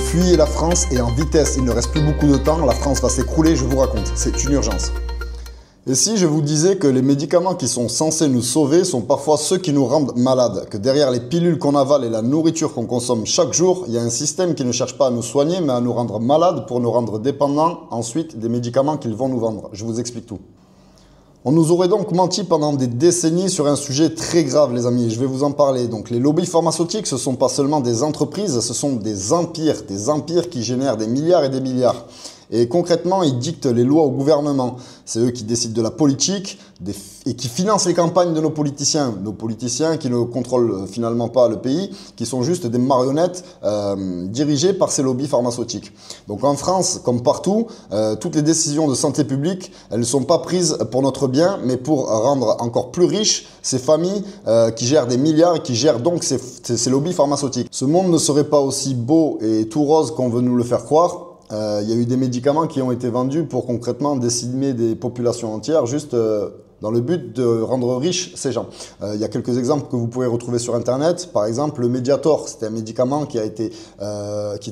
fuyez la France et en vitesse. Il ne reste plus beaucoup de temps, la France va s'écrouler, je vous raconte. C'est une urgence. Et si je vous disais que les médicaments qui sont censés nous sauver sont parfois ceux qui nous rendent malades, que derrière les pilules qu'on avale et la nourriture qu'on consomme chaque jour, il y a un système qui ne cherche pas à nous soigner, mais à nous rendre malades pour nous rendre dépendants ensuite des médicaments qu'ils vont nous vendre. Je vous explique tout. On nous aurait donc menti pendant des décennies sur un sujet très grave, les amis, et je vais vous en parler. Donc les lobbies pharmaceutiques, ce ne sont pas seulement des entreprises, ce sont des empires qui génèrent des milliards et des milliards. Et concrètement, ils dictent les lois au gouvernement. C'est eux qui décident de la politique et qui financent les campagnes de nos politiciens. Nos politiciens qui ne contrôlent finalement pas le pays, qui sont juste des marionnettes dirigées par ces lobbies pharmaceutiques. Donc en France, comme partout, toutes les décisions de santé publique, elles ne sont pas prises pour notre bien, mais pour rendre encore plus riches ces familles qui gèrent des milliards et qui gèrent donc ces lobbies pharmaceutiques. Ce monde ne serait pas aussi beau et tout rose qu'on veut nous le faire croire. Il y a eu des médicaments qui ont été vendus pour concrètement décimer des populations entières juste dans le but de rendre riches ces gens. Il y a quelques exemples que vous pouvez retrouver sur internet. Par exemple, le Mediator, c'était un médicament qui était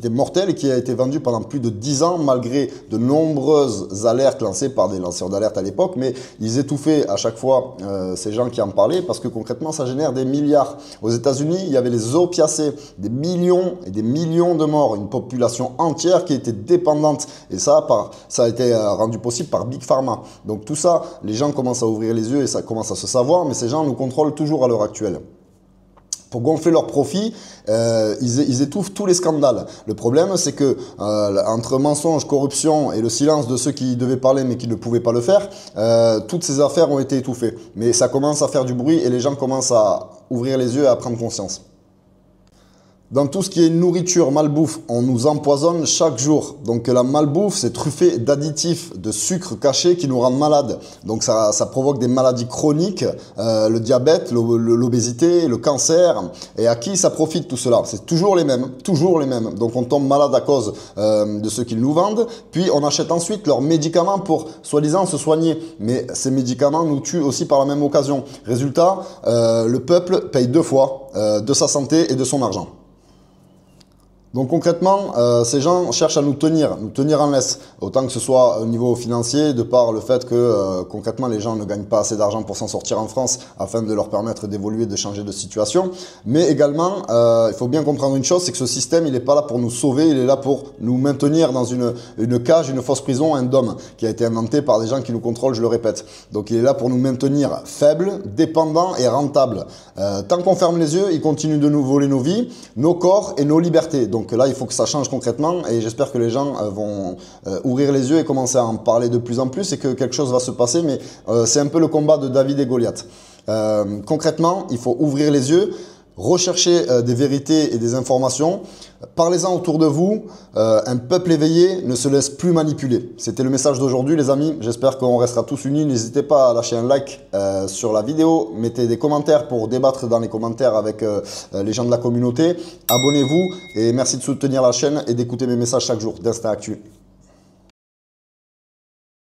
mortel et qui a été vendu pendant plus de 10 ans malgré de nombreuses alertes lancées par des lanceurs d'alerte à l'époque, mais ils étouffaient à chaque fois ces gens qui en parlaient parce que concrètement ça génère des milliards. Aux États-Unis, il y avait les opiacés, des millions et des millions de morts, une population entière qui était dépendante et ça a été rendu possible par Big Pharma. Donc tout ça, les gens commencent à ouvrir les yeux et ça commence à se savoir, mais ces gens nous contrôlent toujours à l'heure actuelle. Pour gonfler leurs profits, ils étouffent tous les scandales. Le problème, c'est que entre mensonges, corruption et le silence de ceux qui devaient parler mais qui ne pouvaient pas le faire, toutes ces affaires ont été étouffées. Mais ça commence à faire du bruit et les gens commencent à ouvrir les yeux et à prendre conscience. Dans tout ce qui est nourriture, malbouffe, on nous empoisonne chaque jour. Donc la malbouffe, c'est truffé d'additifs, de sucres cachés qui nous rendent malades. Donc ça provoque des maladies chroniques, le diabète, l'obésité, le cancer. Et à qui ça profite tout cela? C'est toujours les mêmes, toujours les mêmes. Donc on tombe malade à cause de ce qu'ils nous vendent. Puis on achète ensuite leurs médicaments pour soi-disant se soigner. Mais ces médicaments nous tuent aussi par la même occasion. Résultat, le peuple paye 2 fois de sa santé et de son argent. Donc concrètement, ces gens cherchent à nous tenir en laisse, autant que ce soit au niveau financier, de par le fait que concrètement les gens ne gagnent pas assez d'argent pour s'en sortir en France afin de leur permettre d'évoluer, de changer de situation. Mais également, il faut bien comprendre une chose, c'est que ce système, il n'est pas là pour nous sauver, il est là pour nous maintenir dans une cage, une fausse prison, un dôme, qui a été inventé par des gens qui nous contrôlent, je le répète. Donc il est là pour nous maintenir faibles, dépendants et rentables. Tant qu'on ferme les yeux, ils continuent de nous voler nos vies, nos corps et nos libertés. Donc là, il faut que ça change concrètement et j'espère que les gens vont ouvrir les yeux et commencer à en parler de plus en plus et que quelque chose va se passer. Mais c'est un peu le combat de David et Goliath. Concrètement, il faut ouvrir les yeux, rechercher des vérités et des informations. Parlez-en autour de vous. Un peuple éveillé ne se laisse plus manipuler. C'était le message d'aujourd'hui, les amis. J'espère qu'on restera tous unis. N'hésitez pas à lâcher un like sur la vidéo. Mettez des commentaires pour débattre dans les commentaires avec les gens de la communauté. Abonnez-vous et merci de soutenir la chaîne et d'écouter mes messages chaque jour d'Insta Actu.